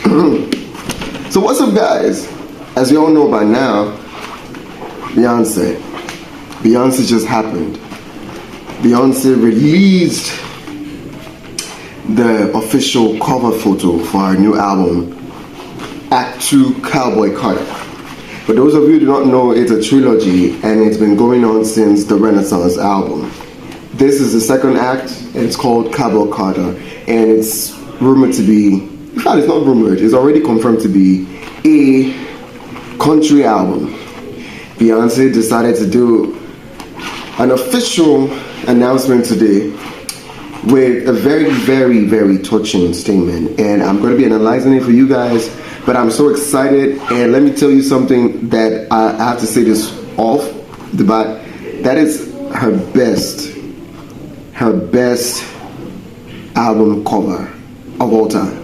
So what's up, guys? As you all know by now, Beyonce just happened. Beyonce released the official cover photo for her new album, Actii Cowboy. For those of you who do not know, it's a trilogy and it's been going on since the Renaissance album. This is the second act and it's called Cowboy Carter, and it's rumored to be, in fact it's not rumored, it's already confirmed to be a country album. Beyonce decided to do an official announcement today with a very, very, very touching statement, and I'm going to be analyzing it for you guys. But I'm so excited, and let me tell you something that I have to say this off the bat. That is her best album cover of all time.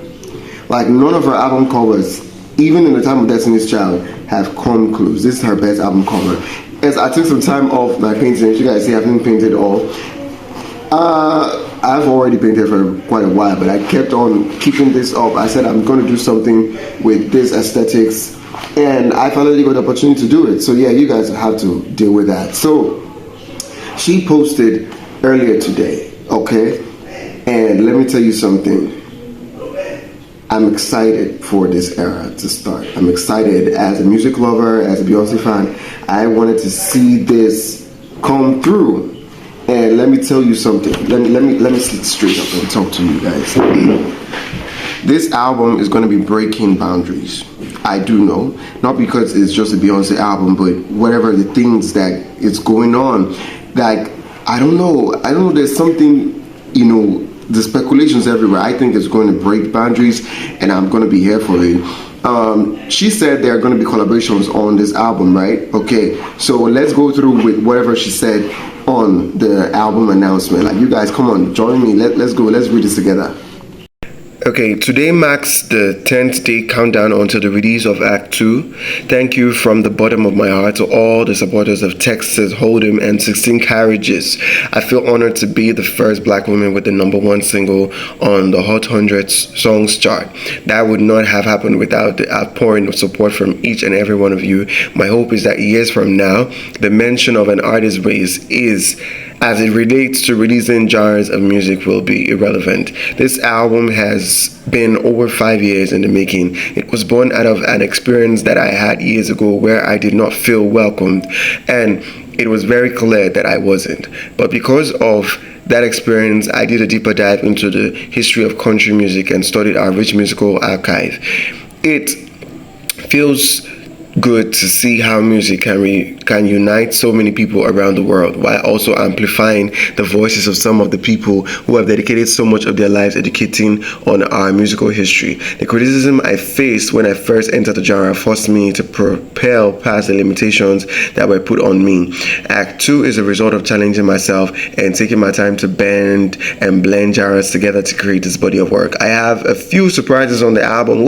Like, none of her album covers, even in the time of Destiny's Child, have come close. This is her best album cover. As I took some time off my painting, you guys see I haven't painted all. I've already painted for quite a while, but I kept on keeping this up. I said I'm going to do something with this aesthetics, and I finally got the opportunity to do it. So yeah, you guys have to deal with that. So she posted earlier today, okay? And let me tell you something. I'm excited for this era to start. I'm excited as a music lover, as a Beyonce fan. I wanted to see this come through. And let me tell you something. Let me sit straight up and talk to you guys. This album is going to be breaking boundaries. I do know, not because it's just a Beyonce album, but whatever the things that is going on. Like, I don't know. There's something, the speculations everywhere. I think it's going to break boundaries, and I'm going to be here for it. She said there are going to be collaborations on this album, right? Okay, so let's go through with whatever she said on the album announcement. Like, you guys, come on, join me. Let's go. Let's read this together. Okay, today marks the 10th day countdown until the release of Act 2. Thank you from the bottom of my heart to all the supporters of Texas Hold'em and 16 Carriages. I feel honored to be the first black woman with the #1 single on the Hot 100 Songs chart. That would not have happened without the outpouring of support from each and every one of you. My hope is that years from now, the mention of an artist's race is, as it relates to releasing genres of music, will be irrelevant. This album has been over 5 years in the making. It was born out of an experience that I had years ago where I did not feel welcomed, and it was very clear that I wasn't. But because of that experience, I did a deeper dive into the history of country music and studied our rich musical archive. It feels good to see how music can unite so many people around the world while also amplifying the voices of some of the people who have dedicated so much of their lives educating on our musical history. The criticism I faced when I first entered the genre forced me to propel past the limitations that were put on me. Act 2 is a result of challenging myself and taking my time to bend and blend genres together to create this body of work. I have a few surprises on the album,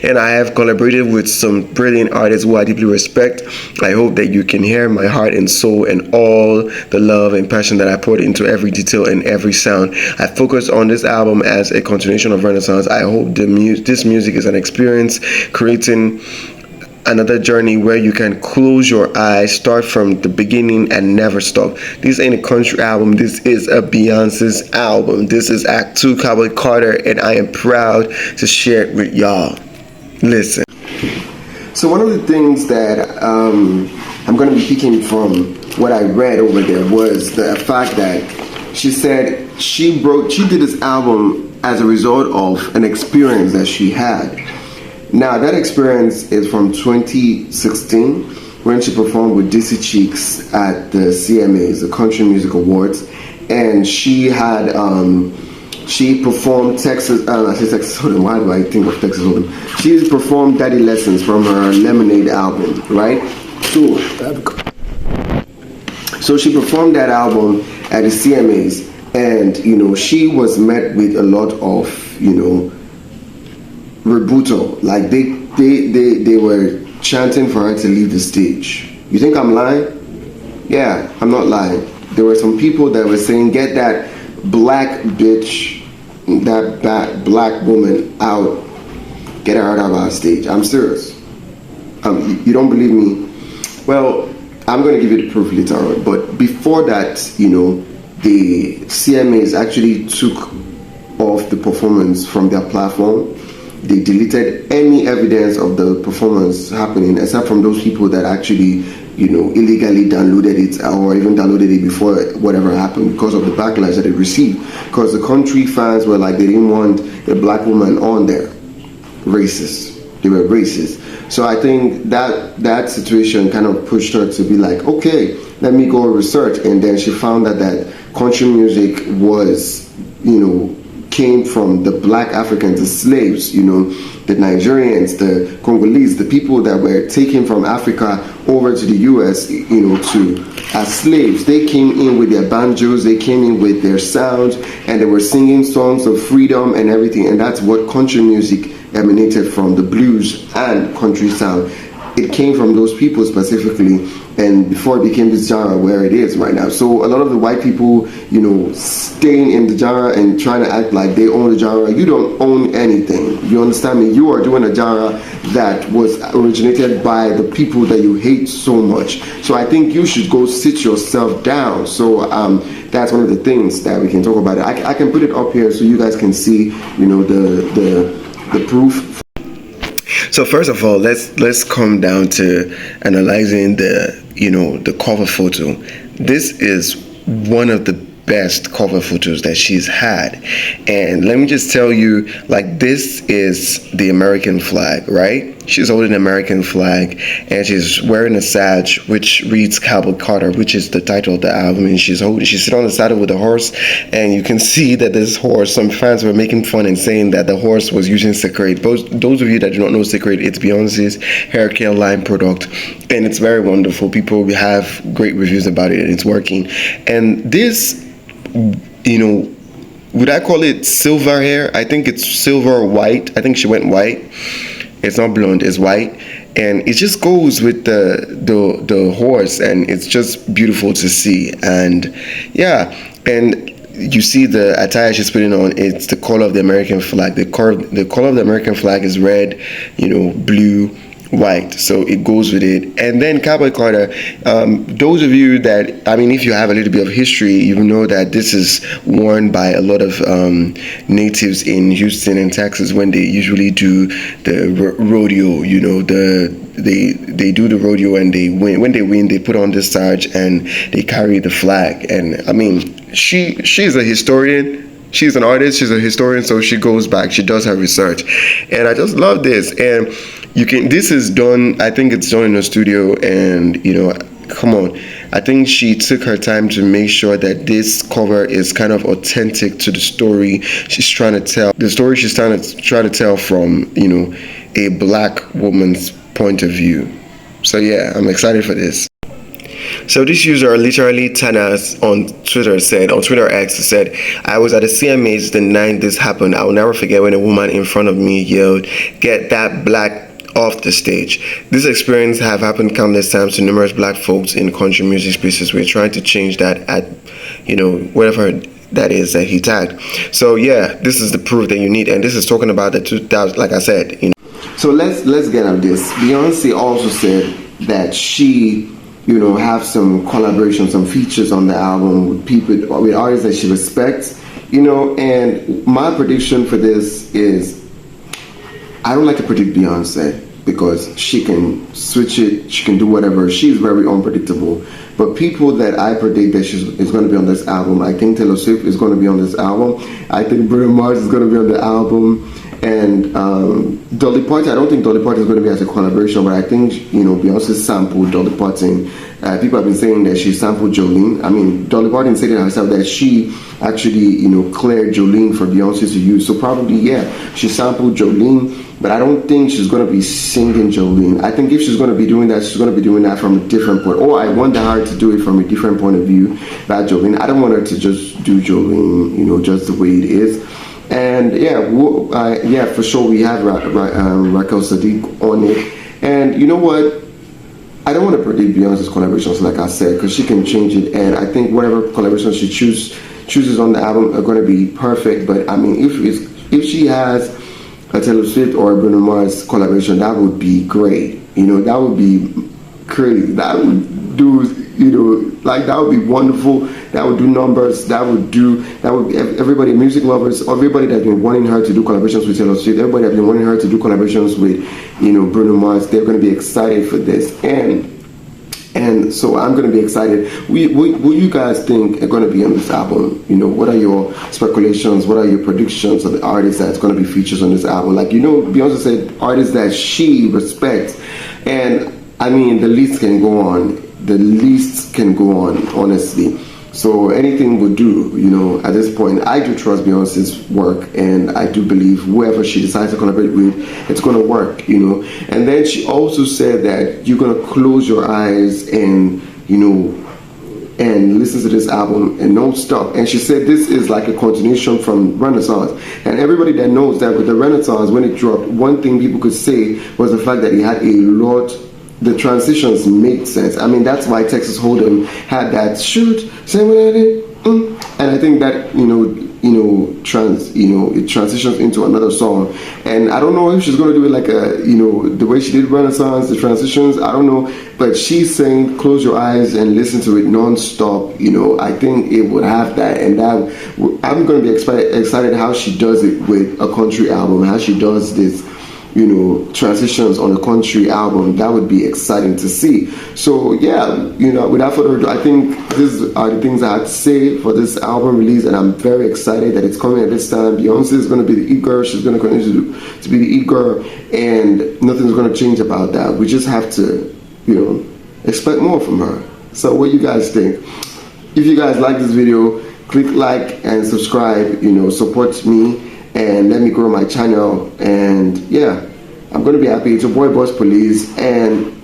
and I have collaborated with some brilliant artists who I deeply respect. I hope that you can hear my heart and soul and all the love and passion that I poured into every detail and every sound. I focus on this album as a continuation of Renaissance. I hope this music is an experience, creating another journey where you can close your eyes, start from the beginning, and never stop. This ain't a country album. This is a Beyonce's album. This is Act 2 Cowboy Carter, and I am proud to share it with y'all. Listen. So one of the things that I'm going to be picking from what I read over there was the fact that she said she did this album as a result of an experience that she had. Now, that experience is from 2016 when she performed with DC Cheeks at the CMAs, the Country Music Awards, and she had she performed Texas Hold'em. Why do I think of Texas Hold'em? She performed Daddy Lessons from her Lemonade album, right? So she performed that album at the CMAs, and she was met with a lot of rebuttal. Like they were chanting for her to leave the stage. You think I'm lying? Yeah, I'm not lying. There were some people that were saying, "Get that black bitch, that black woman out get her out of our stage. I'm serious. You don't believe me? Well, I'm going to give you the proof later on. But before that, you know, the CMAs actually took off the performance from their platform. They deleted any evidence of the performance happening, except from those people that actually, you know, illegally downloaded it or even downloaded it before whatever happened, because of the backlash that it received. Because the country fans were like, they didn't want a black woman on there. Racist. They were racist. So I think that situation kind of pushed her to be like, okay, let me go research. And then she found out that country music was, you know, came from the black Africans, the slaves, you know, the Nigerians, the Congolese, the people that were taken from Africa over to the US, you know, as slaves. They came in with their banjos, they came in with their sounds, and they were singing songs of freedom and everything. And that's what country music emanated from, the blues and country sound. It came from those people specifically, and before it became this genre where it is right now. So a lot of the white people, you know, staying in the genre and trying to act like they own the genre. You don't own anything. You understand me? You are doing a genre that was originated by the people that you hate so much. So I think you should go sit yourself down. So that's one of the things that we can talk about. I can put it up here so you guys can see, you know, the proof. So first of all, let's come down to analyzing the cover photo. This is one of the best cover photos that she's had, and let me just tell you, like, this is the American flag, right? She's holding an American flag, and she's wearing a sash which reads Cowboy, which is the title of the album. And she's sitting on the saddle with a horse, and you can see that this horse, some fans were making fun and saying that the horse was using Secret. Those of you that do not know Secret, it's Beyonce's hair care line product, and it's very wonderful. People have great reviews about it, and it's working. And this, you know, would I call it silver hair? I think it's silver or white. I think she went white. It's not blonde, it's white, and it just goes with the horse, and it's just beautiful to see. And yeah, and you see the attire she's putting on, it's the color of the American flag. The color of the American flag is red, you know, blue, white, so it goes with it. And then Cowboy Carter, those of you that, I mean, if you have a little bit of history, you know that this is worn by a lot of natives in Houston and Texas when they usually do the rodeo. You know, they do the rodeo, and they win. When they win, they put on this sarge and they carry the flag. And I mean, she's a historian. She's an artist, she's a historian, so she goes back, she does her research. And I just love this. And this is done, I think it's done in a studio, and, you know, come on. I think she took her time to make sure that this cover is kind of authentic to the story she's trying to tell. The story she's trying to tell from, you know, a black woman's point of view. So yeah, I'm excited for this. So this user, literally Tanas on Twitter X said, I was at the CMAs the night this happened. I will never forget when a woman in front of me yelled, "Get that black off the stage." This experience have happened countless times to numerous black folks in country music spaces. We're trying to change that at, you know, whatever that is that he tagged. So yeah, this is the proof that you need, and this is talking about the 2000, like I said, you know. So let's get at this. Beyonce also said that she, you know, have some collaboration, some features on the album with people, with artists that she respects, you know. And my prediction for this is, I don't like to predict Beyonce because she can switch it, she can do whatever. She's very unpredictable. But people that I predict that is going to be on this album, I think Taylor Swift is going to be on this album. I think Bruno Mars is going to be on the album. And Dolly Parton, I don't think Dolly Parton is going to be as a collaboration, but I think, you know, Beyonce sampled Dolly Parton. People have been saying that she sampled Jolene. I mean, Dolly Parton said it herself that she actually, you know, cleared Jolene for Beyonce to use. So probably, yeah, she sampled Jolene, but I don't think she's going to be singing Jolene. I think if she's going to be doing that, she's going to be doing that from a different point. Or I want her to do it from a different point of view about Jolene. I don't want her to just do Jolene, you know, just the way it is. And yeah, for sure we have Raquel Sadiq on it. And you know what? I don't want to predict Beyonce's collaborations, like I said, because she can change it. And I think whatever collaborations she chooses on the album are going to be perfect. But I mean, if she has a Taylor Swift or a Bruno Mars collaboration, that would be great. You know, that would be crazy. That would do, you know, like that would be wonderful. That would do numbers. That would be everybody, music lovers, everybody that's been wanting her to do collaborations with Taylor Swift, everybody that's been wanting her to do collaborations with, you know, Bruno Mars, they're going to be excited for this. And so I'm going to be excited. What you guys think are going to be on this album? You know, what are your speculations? What are your predictions of the artists that's going to be featured on this album? Like, you know, Beyonce said artists that she respects. And I mean, the list can go on. The list can go on, honestly. So anything would do, you know, at this point. I do trust Beyonce's work, and I do believe whoever she decides to collaborate with, it's going to work, you know. And then she also said that you're going to close your eyes and, you know, and listen to this album and don't stop. And she said this is like a continuation from Renaissance. And everybody that knows that with the Renaissance, when it dropped, one thing people could say was the fact that it had a lot. The transitions made sense. I mean, that's why Texas Hold'em had that shoot, and I think that it transitions into another song. And I don't know if she's going to do it like the way she did Renaissance, the transitions. I don't know, but she's saying close your eyes and listen to it non-stop. You know, I think it would have that, and I'm going to be excited how she does it with a country album, how she does this. You know, transitions on a country album. That would be exciting to see. So yeah, you know, without further ado, I think these are the things I had to say for this album release, and I'm very excited that it's coming at this time. Beyonce is going to be the it girl. She's going to continue to be the it girl, and nothing's going to change about that. We just have to, you know, expect more from her. So what do you guys think? If you guys like this video, click like and subscribe. You know, support me and let me grow my channel. And yeah, I'm gonna be happy. It's your boy Boss Police, and